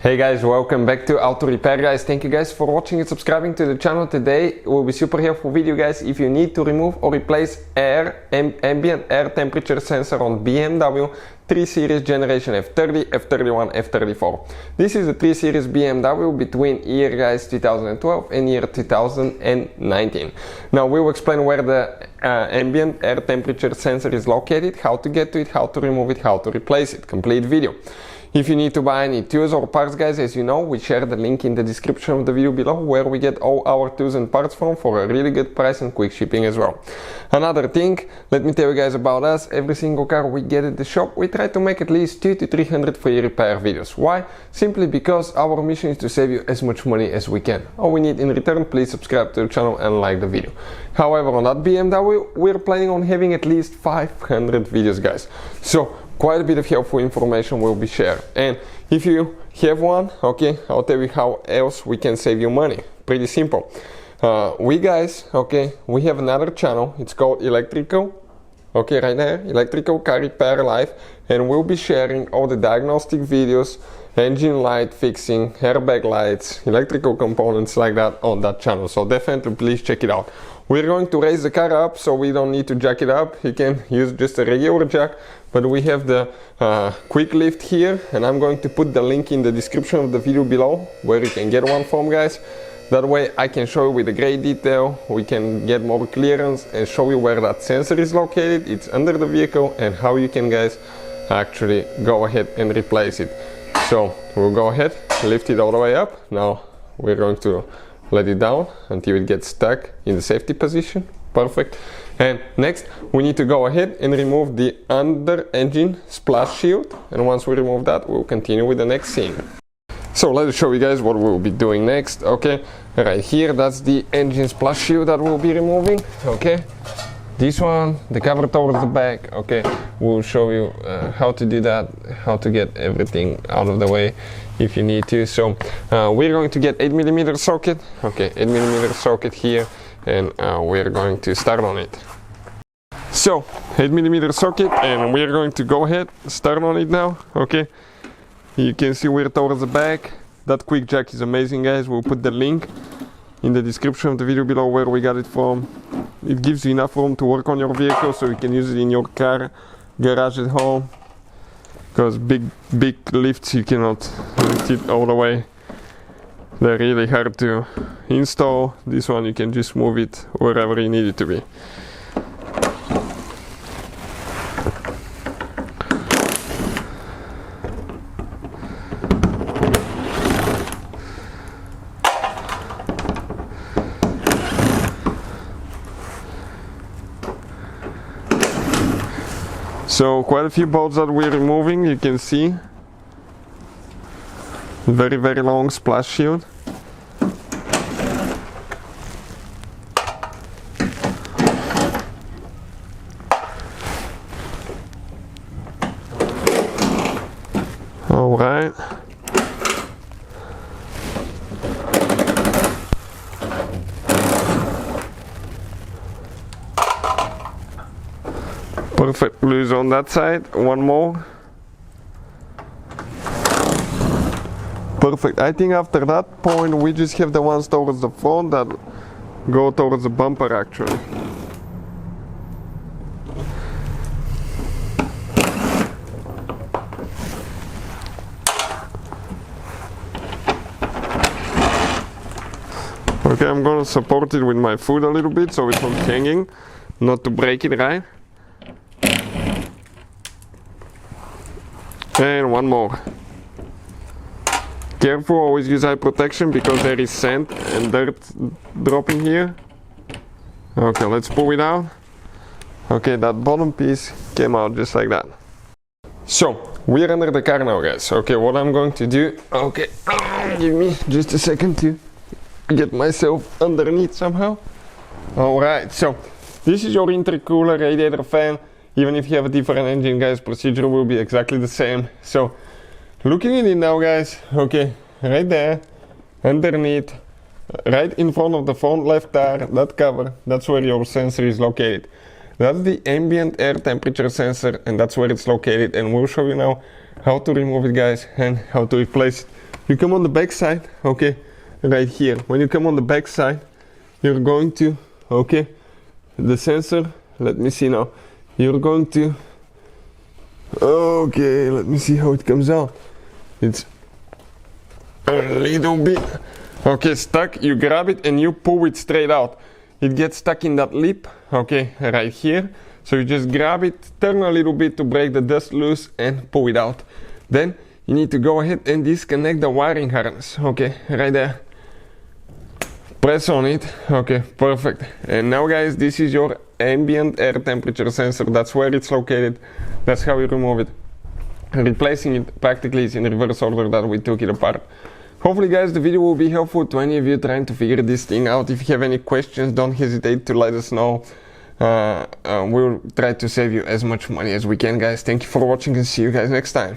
Hey guys, welcome back to Auto Repair guys. Thank you guys for watching and subscribing to the channel. Today will be super helpful video guys if you need to remove or replace ambient air temperature sensor on BMW 3 Series generation F30, F31, F34. This is the 3 Series BMW between year guys 2012 and year 2019. Now we will explain where the ambient air temperature sensor is located, how to get to it, how to remove it, how to replace it. Complete video. If you need to buy any tools or parts guys, as you know, we share the link in the description of the video below where we get all our tools and parts from for a really good price and quick shipping as well. Another thing, let me tell you guys about us. Every single car we get at the shop, we try to make at least 200 to 300 free repair videos. Why? Simply because our mission is to save you as much money as we can. All we need in return, please subscribe to the channel and like the video. However, on that BMW, we're planning on having at least 500 videos guys. So quite a bit of helpful information will be shared, and if you have one, okay, I'll tell you how else we can save you money. Pretty simple. We guys, okay, we have another channel. It's called Electrical, okay, right there, Electrical Car Repair Live, and we'll be sharing all the diagnostic videos, engine light fixing, airbag lights, electrical components like that on that channel. So definitely please check it out. We're going to raise the car up so we don't need to jack it up. You can use just a regular jack, but we have the quick lift here, and I'm going to put the link in the description of the video below where you can get one from guys. That way I can show you with a great detail, we can get more clearance and show you where that sensor is located. It's under the vehicle, and how you can guys actually go ahead and replace it. So we'll go ahead, lift it all the way up. Now we're going to let it down until it gets stuck in the safety position. Perfect. And next we need to go ahead and remove the under engine splash shield, and once we remove that, we'll continue with the next scene. So let us show you guys what we'll be doing next. Okay, right here, that's the engine splash shield that we'll be removing. Okay, this one, the cover towards the back. Okay, we'll show you how to do that, how to get everything out of the way if you need to. So we're going to get 8mm socket. Okay, 8mm socket here, and we're going to start on it. So 8mm socket, and we're going to go ahead, start on it now. Okay, you can see we're towards the back. That quick jack is amazing guys. We'll put the link in the description of the video below where we got it from. It gives you enough room to work on your vehicle, so you can use it in your car, garage at home, because big lifts you cannot lift it all the way. They're really hard to install. This one you can just move it wherever you need it to be. So quite a few bolts that we're removing, you can see. Very long splash shield. All right. Perfect, loose on that side. One more. Perfect. I think after that point we just have the ones towards the front that go towards the bumper actually. Okay, I'm gonna support it with my foot a little bit so it's not hanging, not to break it, right? And one more. Careful, always use eye protection because there is sand and dirt dropping here. Okay, let's pull it out. Okay, that bottom piece came out just like that. So, we're under the car now guys. Okay, what I'm going to do, okay, give me just a second to get myself underneath somehow. Alright, so this is your intercooler radiator fan. Even if you have a different engine guys, procedure will be exactly the same. So looking at it now guys, okay, right there, underneath, right in front of the front left tire, that cover, that's where your sensor is located. That's the ambient air temperature sensor, and that's where it's located, and we'll show you now how to remove it, guys, and how to replace it. You come on the back side, okay, right here. When you come on the back side, you're going to, okay, the sensor, let me see now. You're going to, okay, let me see how it comes out. It's a little bit, okay, stuck. You grab it and you pull it straight out. It gets stuck in that lip, okay, right here. So you just grab it, turn a little bit to break the dust loose and pull it out. Then you need to go ahead and disconnect the wiring harness, okay, right there. Press on it, okay, perfect. And now, guys, this is your ambient air temperature sensor. That's where it's located. That's how you remove it. Replacing it practically is in reverse order that we took it apart. Hopefully, guys, the video will be helpful to any of you trying to figure this thing out. If you have any questions, don't hesitate to let us know. We'll try to save you as much money as we can, guys. Thank you for watching and see you guys next time.